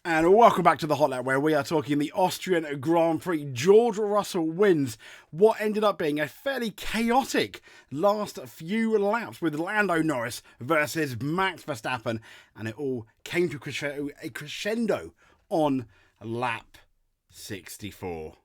And welcome back to the Hot Lap, where we are talking the Austrian Grand Prix. George Russell wins what ended up being a fairly chaotic last few laps with Lando Norris versus Max Verstappen, and it all came to a crescendo on lap 64.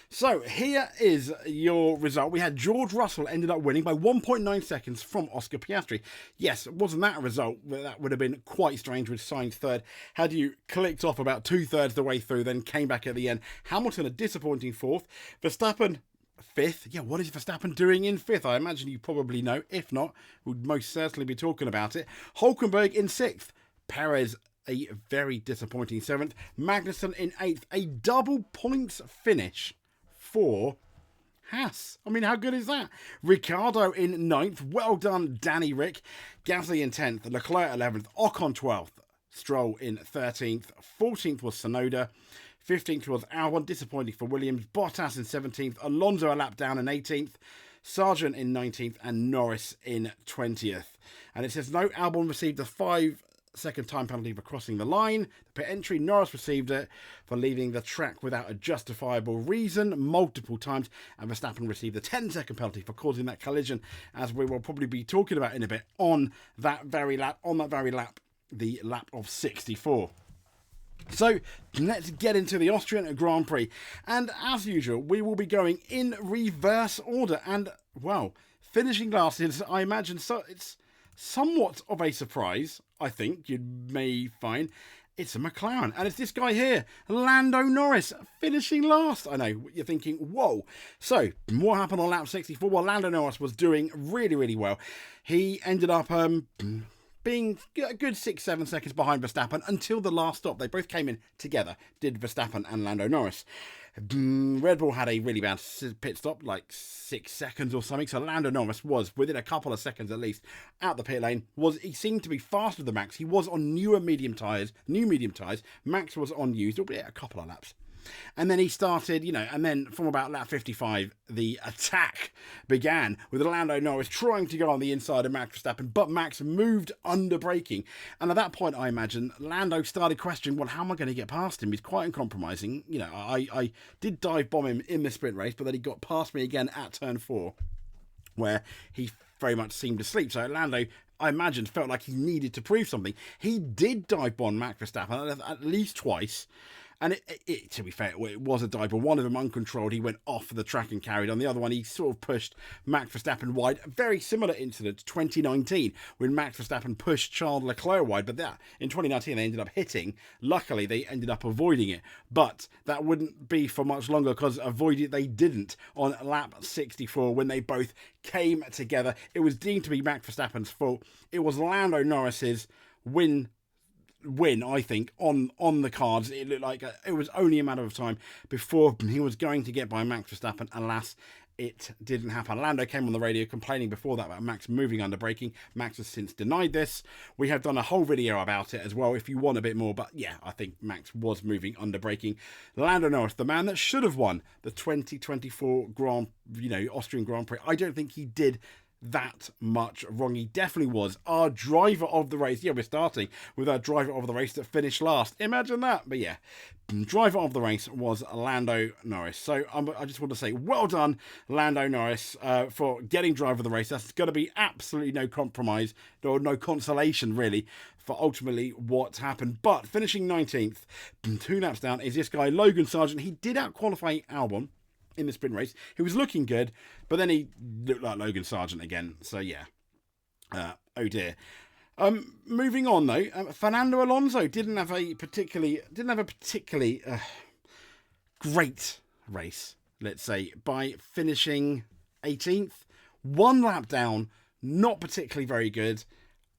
So here is your result. We had George Russell ended up winning by 1.9 seconds from Oscar Piastri. Yes, wasn't that a result? That would have been quite strange with Sainz third. Had you clicked off about 2/3 the way through, then came back at the end. Hamilton a disappointing fourth. Verstappen fifth. Yeah, what is Verstappen doing in fifth? I imagine you probably know. If not, we'd most certainly be talking about it. Hulkenberg in sixth. Perez a very disappointing seventh. Magnussen in eighth. A double points finish for Haas. I mean, how good is that? Ricciardo in ninth. Well done, Danny Rick. Gasly in 10th. Leclerc 11th. Ocon 12th. Stroll in 13th. 14th was Tsunoda. 15th was Albon. Disappointing for Williams. Bottas in 17th. Alonso a lap down in 18th. Sargent in 19th. And Norris in 20th. And it says no, Albon received a 5-second time penalty for crossing the line. The pit entry, Norris received it for leaving the track without a justifiable reason multiple times, and Verstappen received a 10-second penalty for causing that collision, as we will probably be talking about in a bit on that very lap, the lap of 64. So let's get into the Austrian Grand Prix, and as usual we will be going in reverse order, and well, finishing last is, I imagine, so it's somewhat of a surprise. I think you may find it's a McLaren, and it's this guy here, Lando Norris, finishing last. I know you're thinking, whoa. So what happened on lap 64? Well, Lando Norris was doing really well. He ended up being a good 6-7 seconds behind Verstappen until the last stop. They both came in together, did Verstappen and Lando Norris. Red Bull had a really bad pit stop, like 6 seconds or something, so Lando Norris was within a couple of seconds at least out the pit lane. He seemed to be faster than Max. He was on new medium tyres. Max was on used, albeit a couple of laps. And then he started, and then from about lap 55, the attack began with Lando Norris trying to go on the inside of Max Verstappen, but Max moved under braking. And at that point, I imagine, Lando started questioning, well, how am I going to get past him? He's quite uncompromising. I did dive bomb him in the sprint race, but then he got past me again at turn 4, where he very much seemed asleep. So Lando, I imagined, felt like he needed to prove something. He did dive bomb Max Verstappen at least twice. And to be fair, it was a dive, but one of them uncontrolled. He went off the track and carried on. The other one, he sort of pushed Max Verstappen wide. A very similar incident to 2019 when Max Verstappen pushed Charles Leclerc wide. But that in 2019, they ended up hitting. Luckily, they ended up avoiding it. But that wouldn't be for much longer, because they didn't on lap 64 when they both came together. It was deemed to be Max Verstappen's fault. It was Lando Norris's win, I think, on the cards. It looked like it was only a matter of time before he was going to get by Max Verstappen. Alas, it didn't happen. Lando came on the radio complaining before that about Max moving under braking. Max has since denied this. We have done a whole video about it as well if you want a bit more, but yeah, I think Max was moving under braking. Lando Norris, the man that should have won the 2024 Austrian Grand Prix, I don't think he did that much wrong. He definitely was our driver of the race. Yeah, we're starting with our driver of the race that finished last. Imagine that. But yeah, driver of the race was Lando Norris. So I just want to say well done, Lando Norris, for getting driver of the race. That's going to be absolutely no compromise or no consolation really for ultimately what happened. But finishing 19th, 2 laps down, is this guy Logan Sargent. He did out-qualify Albon in the sprint race. He was looking good, but then he looked like Logan Sargent again. So yeah, oh dear. Moving on though, Fernando Alonso didn't have a particularly great race, let's say, by finishing 18th, 1 lap down, not particularly very good.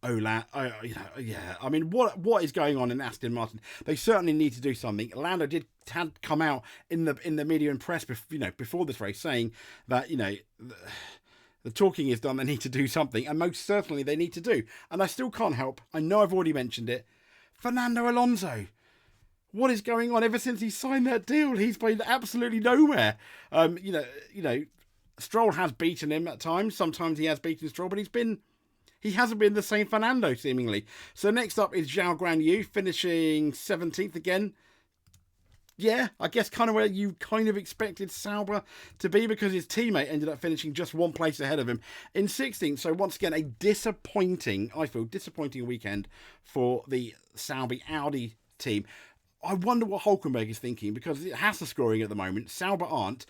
Yeah. I mean, what is going on in Aston Martin? They certainly need to do something. Lando had come out in the media and press, before this race, saying that the talking is done. They need to do something, and most certainly they need to do. And I still can't help. I know I've already mentioned it. Fernando Alonso. What is going on? Ever since he signed that deal, he's been absolutely nowhere. Stroll has beaten him at times. Sometimes he has beaten Stroll, but he hasn't been the same Fernando, seemingly. So next up is Zhao Guanyu, finishing 17th again. Yeah, I guess kind of where you kind of expected Sauber to be, because his teammate ended up finishing just one place ahead of him in 16th. So once again, a disappointing weekend for the Sauber Audi team. I wonder what Hulkenberg is thinking, because Haas are scoring at the moment. Sauber aren't.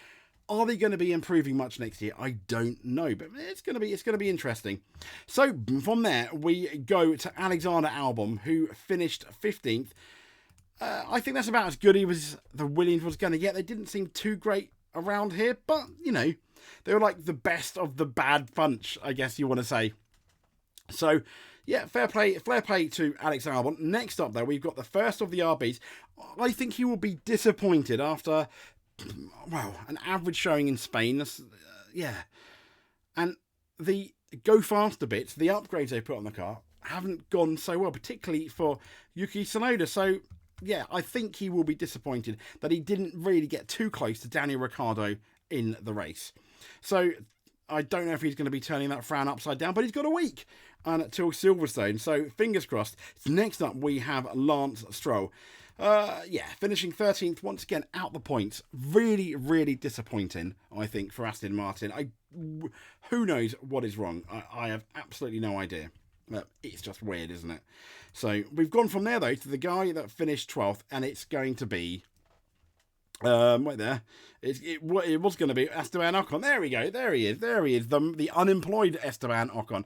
Are they going to be improving much next year? I don't know, but it's going to be interesting. So from there, we go to Alexander Albon, who finished 15th. I think that's about as good as the Williams was going to get. They didn't seem too great around here, but, you know, they were like the best of the bad bunch, I guess you want to say. So, yeah, fair play to Alex Albon. Next up, though, we've got the first of the RBs. I think he will be disappointed after, well, an average showing in Spain. Yeah. And the go faster bits, the upgrades they put on the car, haven't gone so well, particularly for Yuki Tsunoda. So, yeah, I think he will be disappointed that he didn't really get too close to Daniel Ricciardo in the race. So I don't know if he's going to be turning that frown upside down, but he's got a week until Silverstone. So fingers crossed. Next up, we have Lance Stroll. Finishing 13th, once again, out the points. Really, really disappointing, I think, for Aston Martin. Who knows what is wrong? I have absolutely no idea. It's just weird, isn't it? So we've gone from there, though, to the guy that finished 12th, and it's going to be... wait there. It was going to be Esteban Ocon. There we go. There he is. The unemployed Esteban Ocon,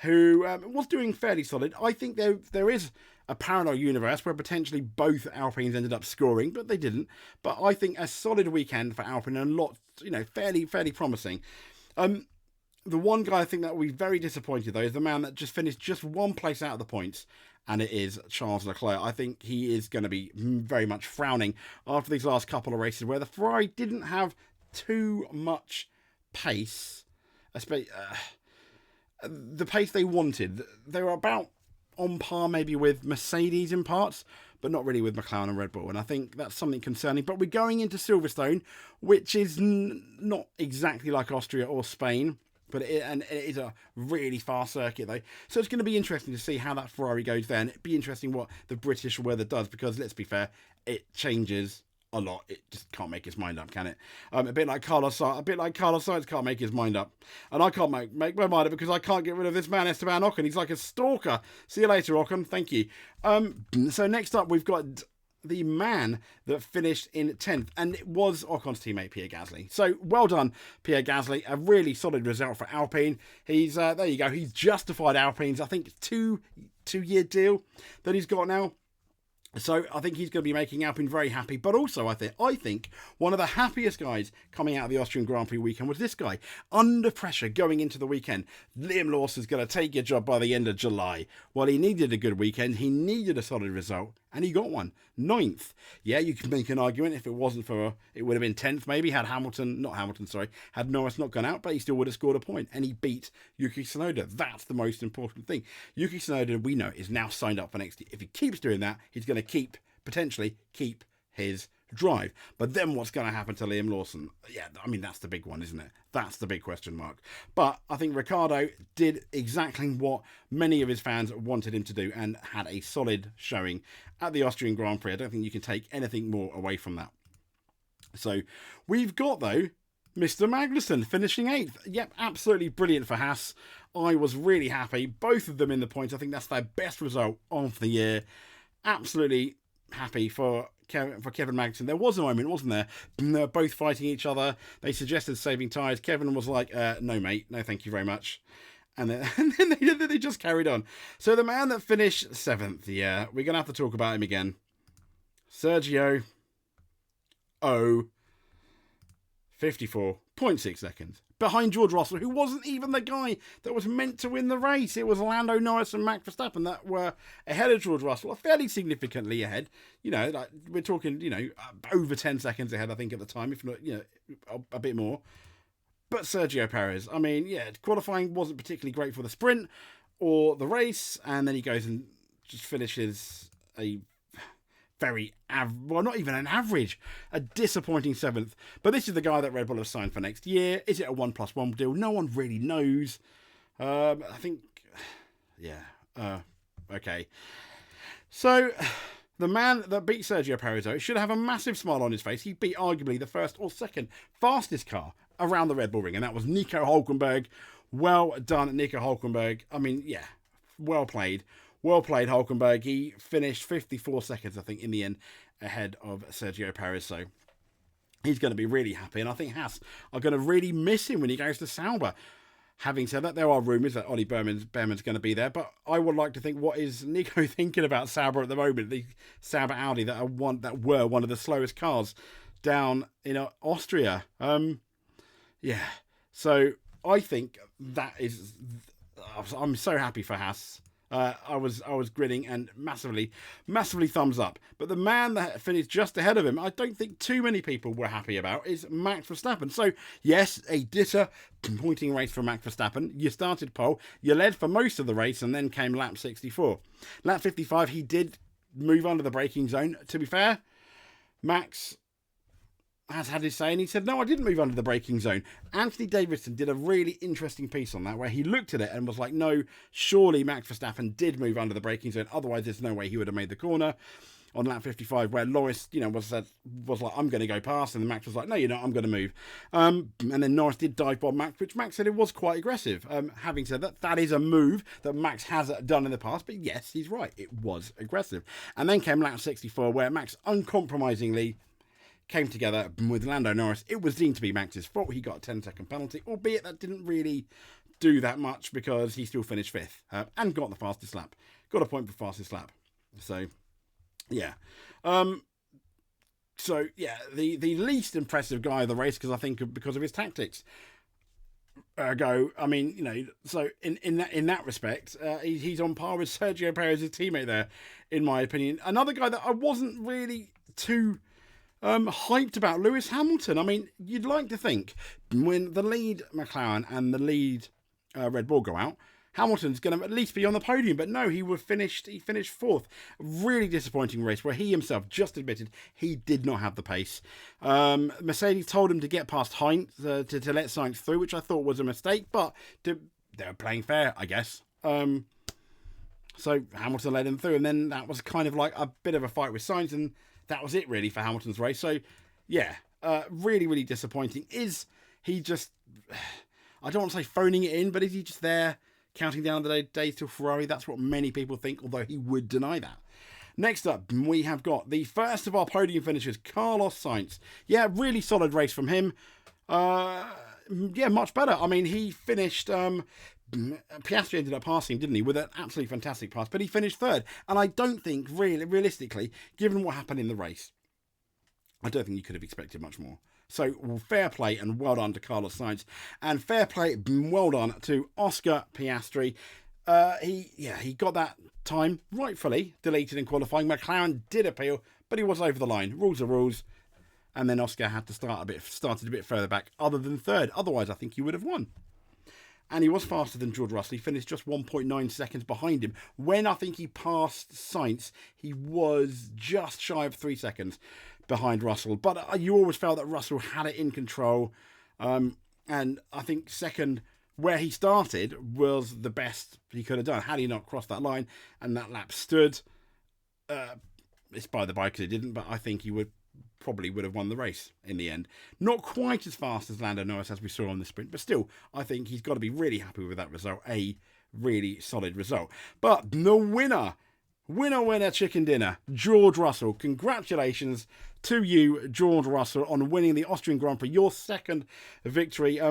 who was doing fairly solid. I think there is a parallel universe where potentially both Alpines ended up scoring, but they didn't. But I think a solid weekend for Alpine, and a lot, fairly promising. The one guy I think that will be very disappointed, though, is the man that just finished just one place out of the points, and it is Charles Leclerc. I think he is going to be very much frowning after these last couple of races where the Ferrari didn't have too much pace, the pace they wanted. They were about on par maybe with Mercedes in parts, but not really with McLaren and Red Bull. And I think that's something concerning. But we're going into Silverstone, which is not exactly like Austria or Spain. But it is a really fast circuit, though. So it's going to be interesting to see how that Ferrari goes there. And it'd be interesting what the British weather does, because let's be fair, it changes a lot. It just can't make its mind up, can it? A bit like Carlos Sainz can't make his mind up. And I can't make my mind up because I can't get rid of this man, Esteban Ocon. He's like a stalker. See you later, Ocon. Thank you. So next up, we've got the man that finished in 10th, and it was Ocon's teammate Pierre Gasly. So well done, Pierre Gasly. A really solid result for Alpine. He's there you go. He's justified Alpine's, I think, two-year deal that he's got now. So I think he's going to be making Alpine very happy. But also, I think one of the happiest guys coming out of the Austrian Grand Prix weekend was this guy. Under pressure going into the weekend. Liam Lawson's going to take your job by the end of July. Well, he needed a good weekend. He needed a solid result. And he got one. 9th. Yeah, you can make an argument. If it wasn't for... It would have been 10th maybe. Had Norris not gone out. But he still would have scored a point. And he beat Yuki Tsunoda. That's the most important thing. Yuki Tsunoda, we know, is now signed up for next year. If he keeps doing that, he's going to potentially keep his drive. But then what's going to happen to Liam Lawson? Yeah, I mean, that's the big one, isn't it? That's the big question mark. But I think Ricciardo did exactly what many of his fans wanted him to do and had a solid showing at the Austrian Grand Prix. I don't think you can take anything more away from that. So we've got, though, Mr. Magnussen finishing 8th. Yep, absolutely brilliant for Haas. I was really happy. Both of them in the points. I think that's their best result of the year. Absolutely happy for Kevin Magnussen. There was a moment, wasn't there? They were both fighting each other. They suggested saving tyres. Kevin was like, no, mate. No, thank you very much. And then they just carried on. So the man that finished 7th, yeah, we're going to have to talk about him again. Sergio 54.6 seconds. Behind George Russell, who wasn't even the guy that was meant to win the race. It was Lando, Norris and Max Verstappen that were ahead of George Russell, fairly significantly ahead. Like we're talking, over 10 seconds ahead, I think, at the time, if not, a bit more. But Sergio Perez, I mean, yeah, qualifying wasn't particularly great for the sprint or the race, and then he goes and just finishes a well, not even an average, a disappointing 7th. But this is the guy that Red Bull have signed for next year. Is it a 1+1 deal? No one really knows. I think, yeah, okay. So, the man that beat Sergio Perez should have a massive smile on his face. He beat arguably the first or second fastest car around the Red Bull ring, and that was Nico Hülkenberg. Well done, Nico Hülkenberg. I mean, yeah, well played. Well played, Hülkenberg. He finished 54 seconds, I think, in the end, ahead of Sergio Perez. So he's going to be really happy. And I think Haas are going to really miss him when he goes to Sauber. Having said that, there are rumours that Ollie Behrman's going to be there. But I would like to think, what is Nico thinking about Sauber at the moment? The Sauber Audi that were one of the slowest cars down in Austria. Yeah. So I think that is... I'm so happy for Haas. I was grinning and massively thumbs up. But the man that finished just ahead of him, I don't think too many people were happy about, is Max Verstappen. So, yes, a disappointing race for Max Verstappen. You started pole, you led for most of the race, and then came lap 64. Lap 55, he did move under the braking zone. To be fair, Max has had his say, and he said, no, I didn't move under the braking zone. Anthony Davidson did a really interesting piece on that, where he looked at it and was like, no, surely Max Verstappen did move under the braking zone, otherwise there's no way he would have made the corner on lap 55, where Norris, was like, I'm going to go past, and then Max was like, no, you're not, I'm going to move. And then Norris did dive bomb Max, which Max said it was quite aggressive. Having said that, that is a move that Max has done in the past, but yes, he's right, it was aggressive. And then came lap 64, where Max uncompromisingly came together with Lando Norris. It was deemed to be Max's fault. He got a 10-second penalty, albeit that didn't really do that much because he still finished 5th and got the fastest lap. Got a point for fastest lap. So, yeah. The least impressive guy of the race, because I think because of his tactics, so in that respect, he's on par with Sergio Perez's teammate there, in my opinion. Another guy that I wasn't really too hyped about, Lewis Hamilton. I mean, you'd like to think when the lead McLaren and the lead Red Bull go out, Hamilton's going to at least be on the podium, but no, he finished 4th. Really disappointing race where he himself just admitted he did not have the pace. Mercedes told him to get past Heinz to let Sainz through, which I thought was a mistake, but they were playing fair, I guess. So Hamilton led him through, and then that was kind of like a bit of a fight with Sainz, and that was it really for Hamilton's race. So, yeah, really, really disappointing. Is he just, I don't want to say phoning it in, but is he just there counting down the days till Ferrari? That's what many people think, although he would deny that. Next up, we have got the first of our podium finishers, Carlos Sainz. Yeah, really solid race from him. Yeah, much better. I mean, he finished... Piastri ended up passing, didn't he, with an absolutely fantastic pass, but he finished 3rd. And I don't think, realistically, given what happened in the race, I don't think you could have expected much more. So, fair play and well done to Carlos Sainz. And fair play, well done to Oscar Piastri. He got that time rightfully deleted in qualifying. McLaren did appeal, but he was over the line. Rules are rules. And then Oscar had to started a bit further back, other than 3rd. Otherwise, I think he would have won. And he was faster than George Russell. He finished just 1.9 seconds behind him. When I think he passed Sainz, he was just shy of 3 seconds behind Russell. But you always felt that Russell had it in control. And I think second, where he started, was the best he could have done. Had he not crossed that line and that lap stood, it's by the by because he didn't, but I think he probably would have won the race in the end. Not quite as fast as Lando Norris as we saw on the sprint, but still, I think he's got to be really happy with that result. A really solid result. But the winner, chicken dinner, George Russell. Congratulations to you, George Russell, on winning the Austrian Grand Prix, your 2nd victory.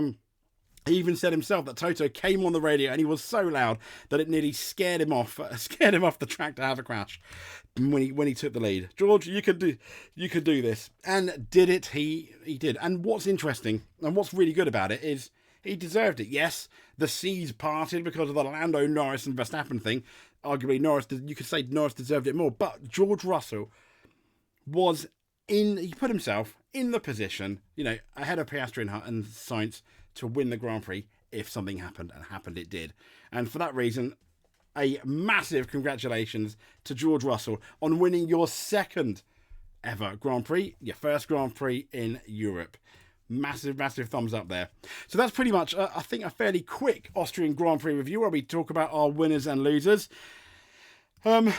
He even said himself that Toto came on the radio and he was so loud that it nearly scared him off the track to have a crash when he took the lead. George, you could do this, and did it? He did. And what's interesting and what's really good about it is he deserved it. Yes, the seas parted because of the Lando, Norris, and Verstappen thing. Arguably, you could say Norris deserved it more, but George Russell he put himself in the position, ahead of Piastri and Sainz, to win the Grand Prix if something happened, and happened it did. And for that reason, a massive congratulations to George Russell on winning your second ever Grand Prix, your first Grand Prix in Europe. Massive, massive thumbs up there. So that's pretty much, I think, a fairly quick Austrian Grand Prix review where we talk about our winners and losers.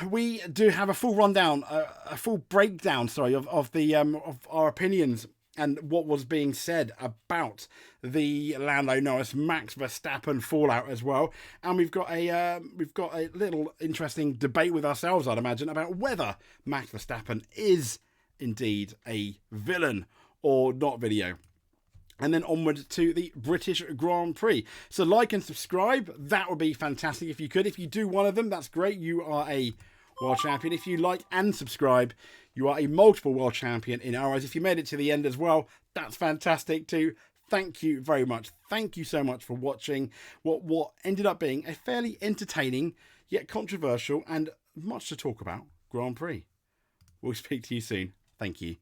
We do have a full rundown, a full breakdown, sorry, of our opinions and what was being said about the Lando Norris Max Verstappen fallout as well. And we've got a little interesting debate with ourselves, I'd imagine, about whether Max Verstappen is indeed a villain or not video. And then onward to the British Grand Prix. So like and subscribe. That would be fantastic if you could. If you do one of them, that's great. You are a world champion. If you like and subscribe, you are a multiple world champion in our eyes. If you made it to the end as well, that's fantastic too. Thank you very much. Thank you so much for watching what ended up being a fairly entertaining yet controversial and much to talk about Grand Prix. We'll speak to you soon. Thank you.